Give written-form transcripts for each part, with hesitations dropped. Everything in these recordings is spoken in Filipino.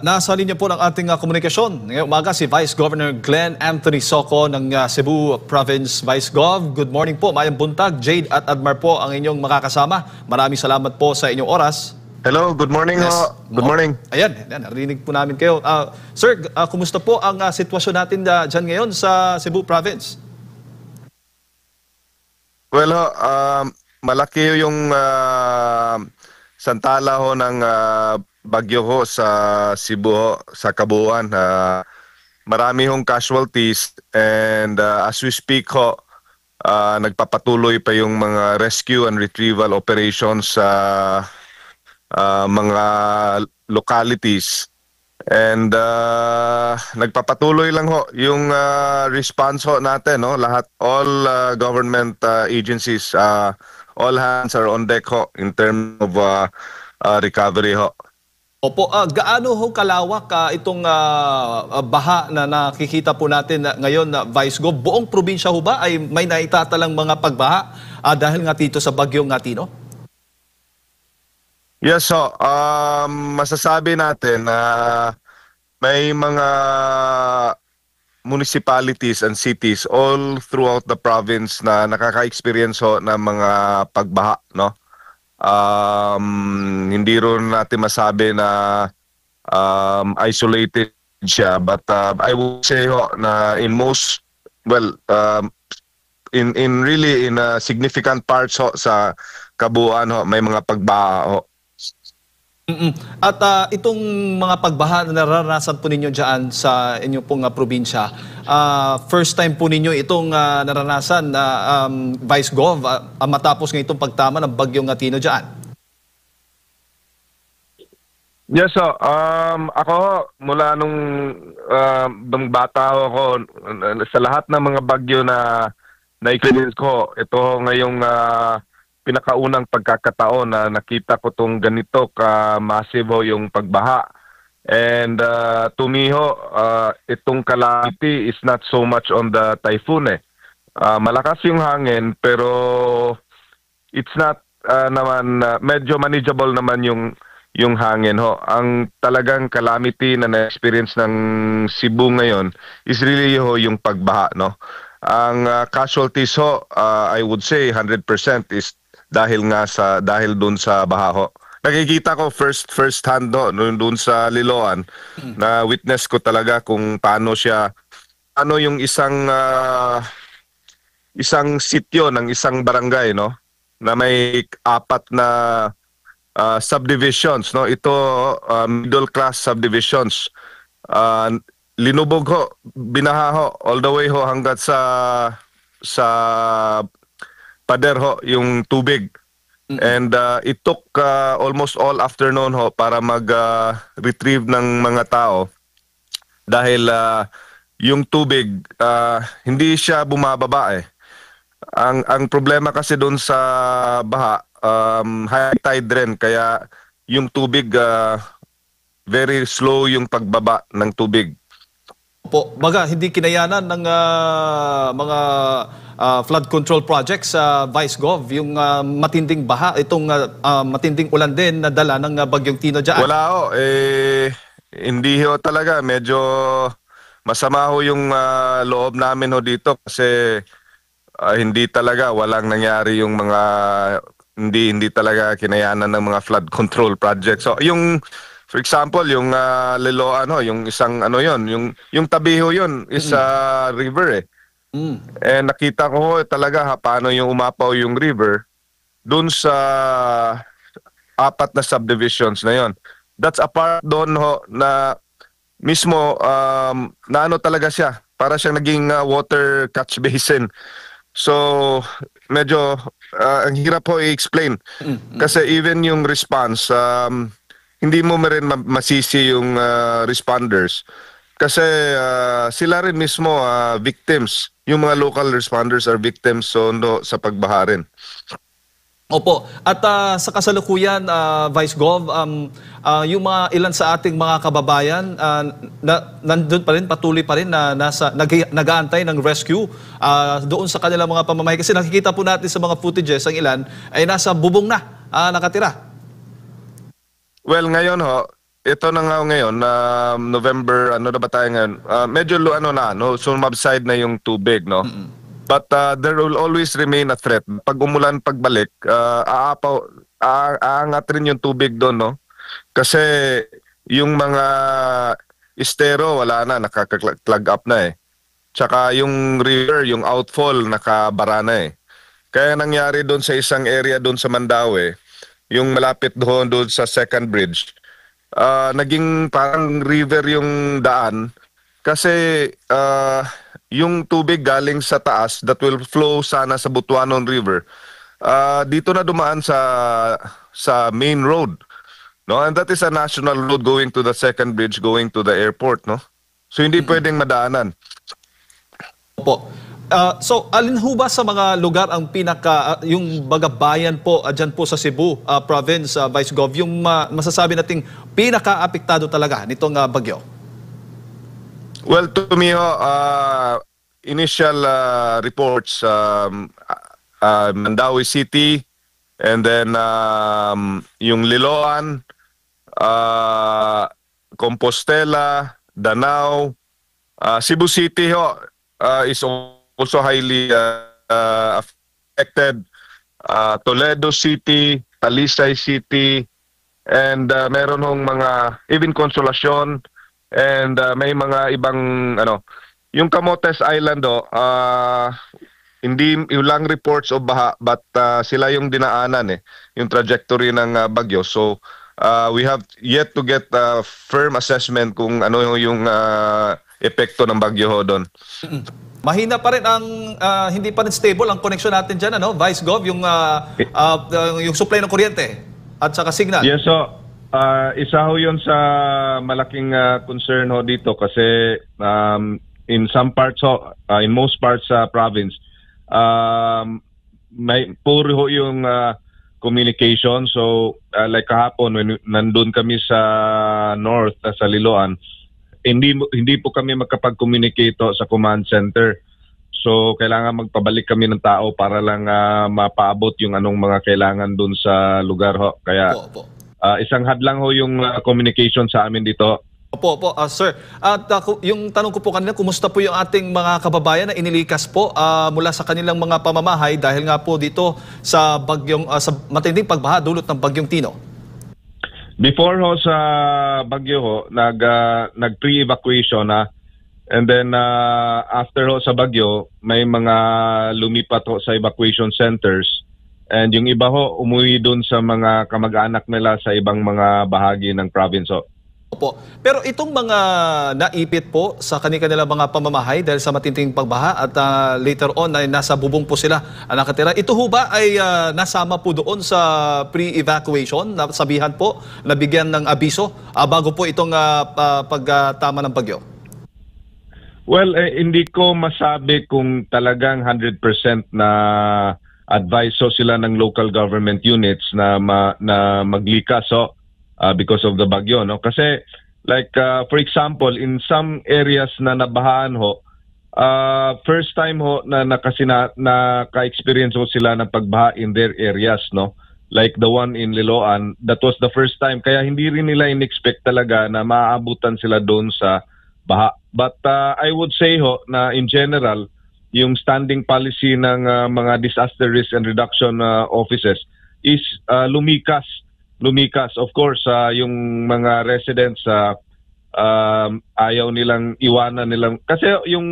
Nasa linya po ng ating komunikasyon. Ngayong umaga si Vice Governor Glenn Anthony Soco ng Cebu Province. Vice Gov, good morning po. Mayang buntag, Jade at Admar po ang inyong makakasama. Maraming salamat po sa inyong oras. Hello, good morning ho. Good morning. Ayan, narinig po namin kayo. Sir, kumusta po ang sitwasyon natin dyan ngayon sa Cebu Province? Well ho, malaki yung santala ho ng bagyo ho sa Cebu ho, sa kabuuan. Marami hong casualties and as we speak ho, nagpapatuloy pa yung mga rescue and retrieval operations sa mga localities. And nagpapatuloy lang ho yung response ho natin, no? Lahat, all government agencies, all hands are on deck ho in terms of recovery ho. Opo, gaano ho kalawak itong baha na nakikita po natin ngayon na Vice Gov? Buong probinsya ho ba ay may naitatalang mga pagbaha dahil nga dito sa bagyong Tino? Yes, so masasabi natin na may mga municipalities and cities all throughout the province na nakaka-experience ho ng mga pagbaha, no? Hindi rin natin masabi na isolated siya, but I would say ho na in most, well, in really in significant parts ho sa kabuuan ho may mga pagbaha ho. At itong mga pagbaha na naranasan po ninyo dyan sa inyong pong probinsya, first time po ninyo itong naranasan na Vice Gov matapos ng itong pagtama ng bagyong Tino dyan? Yes, so ako mula nung bata ako, sa lahat ng mga bagyo na na-experience ko, ito ngayong pinakaunang pagkakataon na nakita ko tong ganito ka-massive ho yung pagbaha. And to me ho, itong calamity is not so much on the typhoon eh. Malakas yung hangin pero it's not naman, medyo manageable naman yung hangin ho. Ang talagang calamity na na-experience ng Cebu ngayon is really ho yung pagbaha, no? Ang casualties ho, I would say 100% is dahil doon sa baha ho. Nakikita ko first hand no, doon sa Liloan, na witness ko talaga kung paano yung isang sitio ng isang barangay, no, na may 4 na subdivisions, no. Ito middle class subdivisions. Linubog ho, binaha ho all the way ho hanggat sa pader ho yung tubig. And it took almost all afternoon ho para mag-retrieve ng mga tao dahil yung tubig hindi siya bumababa eh. Ang problema kasi doon sa baha, high tide rin, kaya yung tubig very slow yung pagbaba ng tubig. Opo, baga hindi kinayanan ng mga flood control projects sa Vice Gov yung matinding baha, itong matinding ulan din na dala ng bagyong Tino dyan? Wala ho, hindi ho talaga, medyo masama ho yung loob namin ho dito kasi hindi talaga, walang nangyari yung mga hindi talaga kinayanan ng mga flood control projects. So yung for example, yung Liloan ho, yung isang ano yon, yung tabi ho yun is river eh. And nakita ko ho talaga paano yung umapaw yung river dun sa 4 na subdivisions na yon. That's a part doon ho na mismo na ano talaga siya, para siyang naging water catch basin. So medyo ang hirap ho i-explain kasi even yung response hindi mo rin masisi yung responders kasi sila rin mismo victims. Yung mga local responders are victims sa pagbaha rin. Opo. At sa kasalukuyan, Vice Gov, yung mga ilan sa ating mga kababayan nandun pa rin, patuloy pa rin na nag-aantay ng rescue doon sa kanilang mga pamamahay. Kasi nakikita po natin sa mga footages, ang ilan ay nasa bubong na nakatira. Well, ngayon ho, ito na nga ngayon, November, ano na ba tayo ngayon? Medyo sumubside na yung tubig, no? But there will always remain a threat. Pag umulan, pagbalik, aangat rin yung tubig doon, no? Kasi yung mga estero, wala na, nakaka-clog up na eh. Tsaka yung river, yung outfall, nakabara na eh. Kaya nangyari doon sa isang area doon sa Mandaue, yung malapit doon sa second bridge, naging parang river yung daan kasi yung tubig galing sa taas that will flow sana sa Butuanon River, dito na dumaan sa main road, no? And that is a national road going to the second bridge, going to the airport, no? So hindi pwedeng madaanan. Opo. So, alin ho ba sa mga lugar ang yung bayan po dyan po sa Cebu province, Vice Gov, yung masasabi nating pinaka-apektado talaga nitong bagyo? Well, to me, initial reports, Mandaue City, and then yung Liloan, Compostela, Danao, Cebu City is also highly affected. Toledo City, Talisay City, and meron hong mga even Consolacion, and may mga ibang yung Camotes Island hindi ilang reports of baha, but sila yung dinaanan yung trajectory ng bagyo. So we have yet to get a firm assessment kung ano yung epekto ng bagyo doon. Mahina pa rin hindi pa rin stable ang connection natin dyan, Vice Gov, yung supply ng kuryente at saka signal. Yes, so isa ho yun sa malaking concern dito kasi in some parts in most parts sa province, may poor ho yung communication. So like kahapon when nandun kami sa north, sa Liloan, hindi po kami makapag-communicate sa command center. So kailangan magpabalik kami ng tao para lang mapaabot yung anong mga kailangan dun sa lugar Kaya isang hadlang yung communication sa amin dito. Opo, sir. At yung tanong ko po kanina, kumusta po yung ating mga kababayan na inilikas po mula sa kanilang mga pamamahay dahil nga po dito sa sa matinding pagbaha dulot ng bagyong Tino? Before sa bagyo nag pre-evacuation and then after sa bagyo may mga lumipat sa evacuation centers, and yung iba umuwi doon sa mga kamag-anak nila sa ibang mga bahagi ng province. Opo. Pero itong mga naipit po sa kanilang mga pamamahay dahil sa matinding pagbaha at later on ay nasa bubong po sila nakatira, ito ho ba ay nasama po doon sa pre-evacuation na sabihan po, nabigyan ng abiso bago po itong pagtama ng bagyo? Well, hindi ko masabi kung talagang 100% na advice sila ng local government units na maglikas because of the bagyo, no? Kasi like for example, in some areas na nabahaan first time na naka-experience sila ng pagbaha in their areas, no? Like the one in Liloan, that was the first time, kaya hindi rin nila in-expect talaga na maaabutan sila doon sa baha. But I would say na in general, yung standing policy ng mga disaster risk and reduction offices is lumikas. Of course, yung mga residents ayaw nilang iwanan nilang kasi yung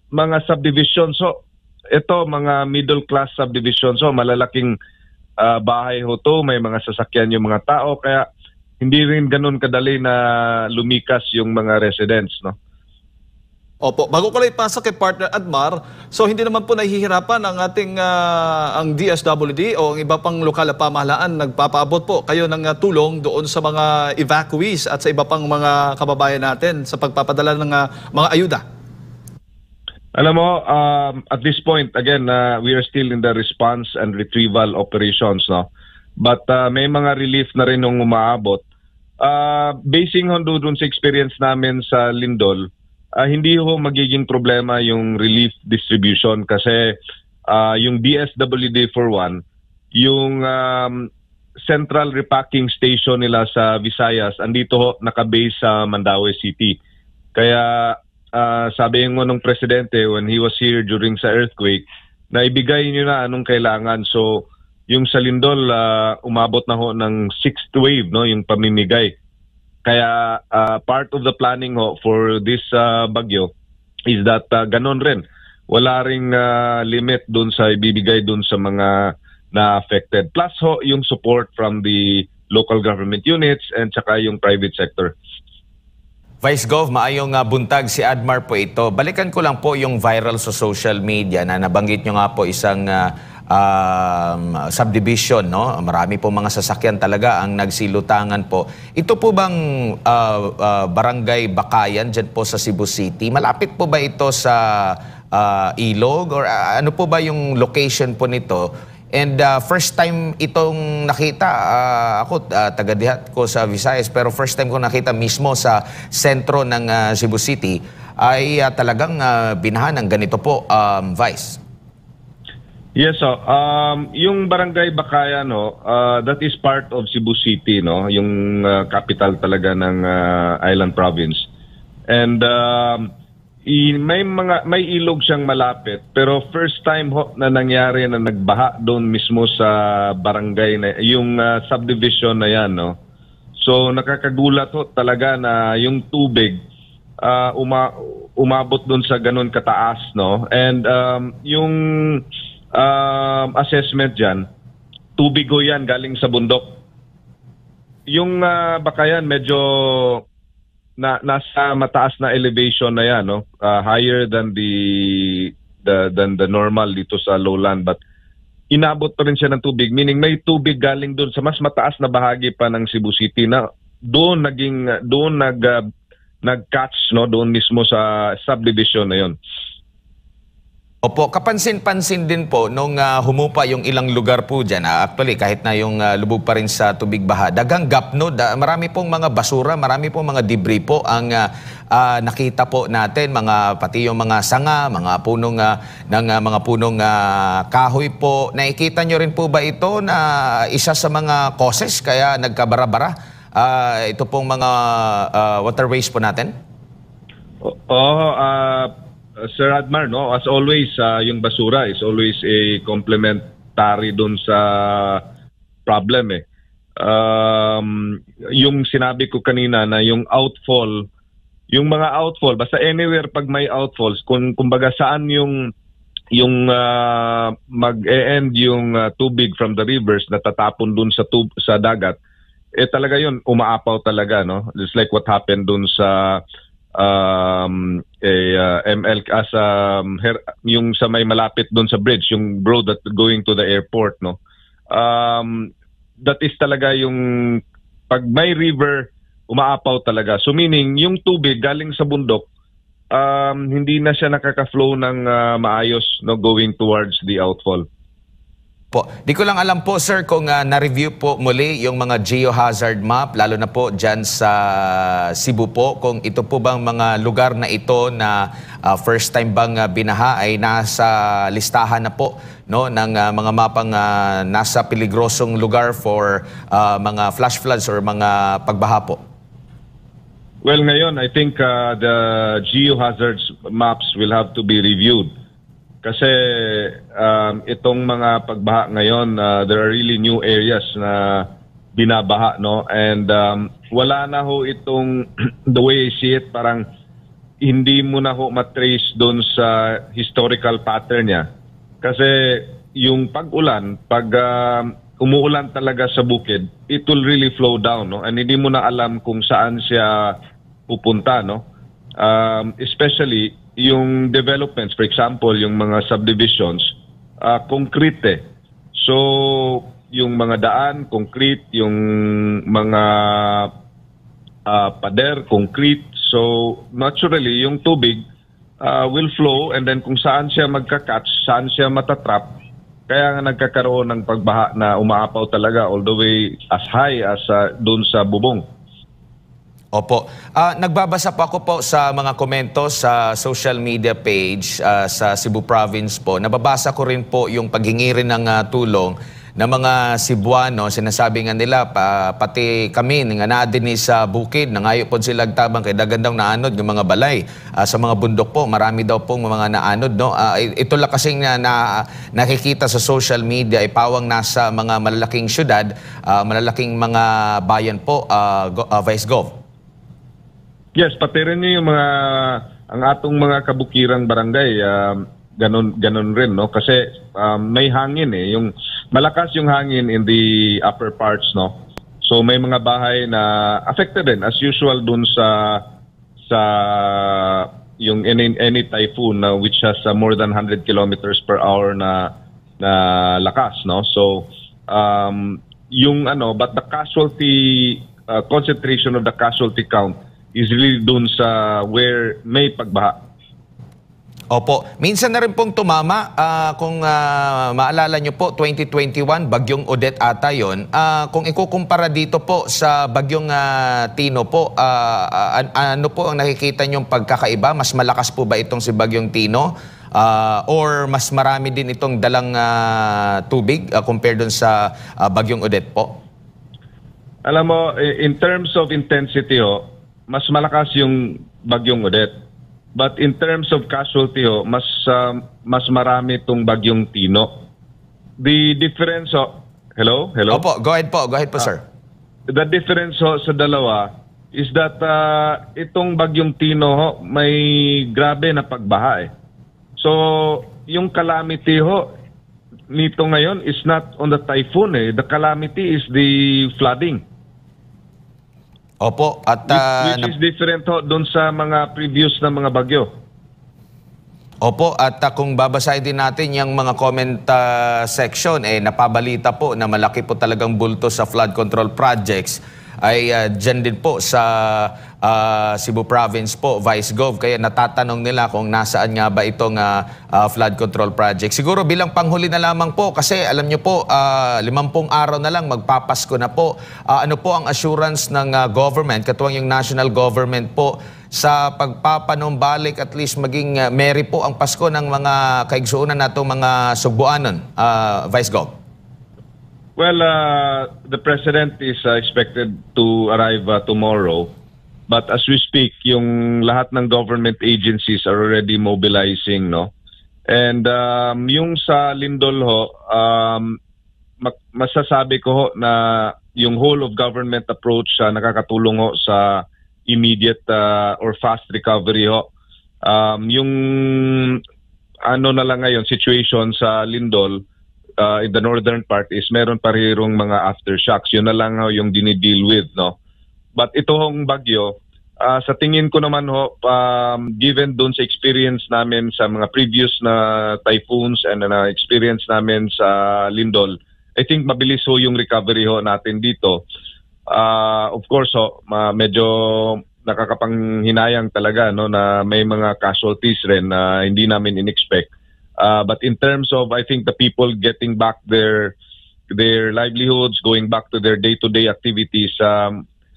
mga subdivisions, ito mga middle class subdivisions, malalaking bahay may mga sasakyan yung mga tao, kaya hindi rin ganun kadali na lumikas yung mga residents, no? Opo, bago ko lang ipasok kay partner Admar, so hindi naman po nahihirapan ang ating ang DSWD o ang iba pang lokal na pamahalaan, nagpapaabot po kayo ng tulong doon sa mga evacuees at sa iba pang mga kababayan natin sa pagpapadala ng mga ayuda. Alam mo, at this point, again, we are still in the response and retrieval operations, no? But may mga relief na rin nung umaabot. Basing on doon sa experience namin sa Lindol, hindi magiging problema yung relief distribution kasi yung DSWD for one, yung central repacking station nila sa Visayas, andito ho, nakabase sa Mandaue City. Kaya sabi ngo nung presidente when he was here during sa earthquake, na ibigay nyo na anong kailangan. So, yung sa Lindol, umabot na ho ng 6th wave, no, yung pamimigay. Kaya part of the planning ho for this bagyo is that ganon rin. Wala ring limit dun sa ibibigay dun sa mga na-affected. Plus ho, yung support from the local government units and saka yung private sector. Vice Gov, maayong buntag si Admar po ito. Balikan ko lang po yung viral sa social media na nabanggit nyo nga po isang subdivision, no? Marami po mga sasakyan talaga ang nagsilutangan po. Ito po bang Barangay Bakayan dyan po sa Cebu City? Malapit po ba ito sa Ilog? Or ano po ba yung location po nito? And first time itong nakita, ako taga-dihat ko sa Visayas, pero first time ko nakita mismo sa sentro ng Cebu City ay talagang binahan ng ganito po, Vice. Yes, so yung Barangay Bakayan, no, that is part of Cebu City, no, yung capital talaga ng Island Province. And may ilog siyang malapit, pero first time ho na nangyari na nagbaha doon mismo sa barangay na yung subdivision na yan, no. So nakakagulat ho talaga na yung tubig umabot doon sa ganun kataas, no. And yung assessment diyan, tubig ho yan galing sa bundok. Yung Bakayan medyo nasa mataas na elevation na yan, no, higher than the normal dito sa lowland, but inabot pa rin siya ng tubig, meaning may tubig galing doon sa mas mataas na bahagi pa ng Cebu City na doon nag-catch, no, doon mismo sa subdivision na yon. Opo, kapansin-pansin din po nung humupa yung ilang lugar po dyan. Actually, kahit na yung lubog pa rin sa tubig baha, dagang gap, no? Marami pong mga basura, marami pong mga debris po ang nakita po natin, pati yung mga sanga, mga punong mga punong kahoy po. Nakikita nyo rin po ba ito na isa sa mga causes kaya nagkabara-bara ito pong mga waterways po natin? Sir Admar, no, as always, yung basura is always a complementary dun sa problem, eh. Yung sinabi ko kanina na yung outfall, yung mga outfall, basta anywhere pag may outfalls, kumbaga saan yung mag-e-end yung tubig from the rivers na tatapon dun sa dagat, talaga yun, umaapaw talaga, no? Just like what happened dun sa ML yung sa may malapit doon sa bridge, yung road that going to the airport, no. That is talaga yung pag may river umaapaw talaga. So meaning yung tubig galing sa bundok hindi na siya nakaka-flow ng maayos, no, going towards the outfall. Po. Di ko lang alam po, sir, kung na-review po muli yung mga geohazard map, lalo na po dyan sa Cebu po, kung ito po bang mga lugar na ito na first time bang binaha ay nasa listahan na po, no, ng mga mapang nasa peligrosong lugar for mga flash floods or mga pagbaha po? Well, ngayon, I think the geohazard maps will have to be reviewed. Kasi itong mga pagbaha ngayon, there are really new areas na binabaha, no? And wala na ho itong, the way I see it, parang hindi mo na ho matrace doon sa historical pattern niya. Kasi yung pag-ulan, pag umuulan talaga sa bukid, it will really flow down, no? And hindi mo na alam kung saan siya pupunta, no? Especially yung developments, for example, yung mga subdivisions, concrete, eh. So, yung mga daan, concrete, yung mga pader, concrete. So, naturally, yung tubig will flow, and then kung saan siya magka-catch, saan siya matatrap, kaya nga nagkakaroon ng pagbaha na umaapaw talaga all the way as high as doon sa bubong. Opo. Nagbabasa po ako po sa mga komento sa social media page sa Cebu Province po. Nababasa ko rin po yung paghingi rin ng tulong na mga Cebuano, sinasabi nga nila, pati kami, nga naa din sa bukid, nangayo po sila tabang kay dagandang naanod ng mga balay. Sa mga bundok po, marami daw pong mga naanod. No? Ito lang kasing nakikita sa social media, pawang nasa mga malalaking syudad, malalaking mga bayan po, Vice Gov. Yes, pati rin yung ang atong mga kabukirang barangay, ganun rin, no? Kasi may hangin yung malakas yung hangin in the upper parts, no? So may mga bahay na affected din as usual dun sa yung any typhoon which has more than 100 kilometers per hour na lakas, no? So yung but the casualty concentration of the casualty count is really dun sa where may pagbaha. Opo. Minsan na rin pong tumama. Kung maalala nyo po, 2021, Bagyong Odette ata yun. Kung ikukumpara dito po sa Bagyong Tino po, ano po ang nakikita nyong pagkakaiba? Mas malakas po ba itong si Bagyong Tino? Or mas marami din itong dalang tubig compared dun sa Bagyong Odette po? Alam mo, in terms of intensity, mas malakas yung Bagyong Odette. But in terms of casualty, mas marami itong Bagyong Tino. The difference, hello? Opo, go ahead po, sir. The difference sa dalawa is that itong Bagyong Tino may grabe na pagbaha. So, yung calamity nito ngayon is not on the typhoon. The calamity is the flooding. Opo, at which is different doon sa mga previous na mga bagyo. Opo, at kung babasahin din natin yung mga comment section, napabalita po na malaki po talagang bulto sa flood control projects ay dyan din po sa Cebu Province po, Vice Gov. Kaya natatanong nila kung nasaan nga ba itong flood control project. Siguro bilang panghuli na lamang po, kasi alam nyo po, 50 araw na lang, magpapasko na po. Ano po ang assurance ng government, katuwang yung national government po, sa pagpapanumbalik at least maging merry po ang Pasko ng mga kaigsuunan natong mga Sugbuanon, Vice Gov? Well, the President is expected to arrive tomorrow. But as we speak, yung lahat ng government agencies are already mobilizing, no? And yung sa Lindol masasabi ko na yung whole of government approach nakakatulong sa immediate or fast recovery yung na lang ngayon situation sa Lindol in the northern part is meron parirong mga aftershocks. Yun na lang yung dinideal with, no? But ito hong bagyo, sa tingin ko naman given doon sa experience namin sa mga previous na typhoons and na experience namin sa Lindol, I think mabilis yung recovery natin dito. Of course, medyo nakakapanghinayang talaga, no, na may mga casualties rin na hindi namin in-expect. But in terms of, I think, the people getting back their livelihoods, going back to their day-to-day activities,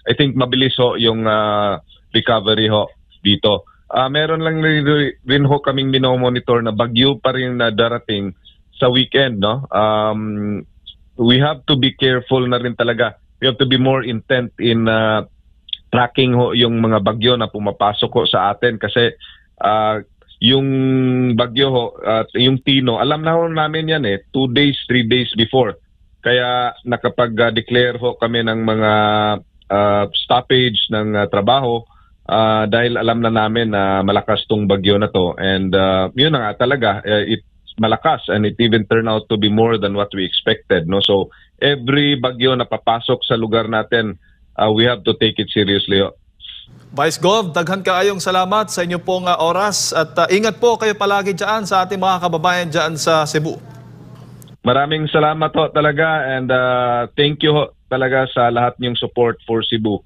I think mabilis yung recovery dito. Meron lang rin kaming minomonitor na bagyo pa rin na darating sa weekend, no? We have to be careful na rin talaga. We have to be more intent in tracking yung mga bagyo na pumapasok sa atin kasi yung bagyo yung Tino, alam na namin yan 2 days, 3 days before. Kaya nakapag-declare kami ng mga stoppage ng trabaho dahil alam na namin na malakas tong bagyo na to. And yun na nga talaga, it's malakas and it even turned out to be more than what we expected, no? So every bagyo na papasok sa lugar natin, we have to take it seriously. Vice Gov, daghan kaayong salamat sa inyo pong oras at ingat po kayo palagi dyan sa ating mga kababayan dyan sa Cebu. Maraming salamat talaga and thank you talaga sa lahat niyong support for Cebu.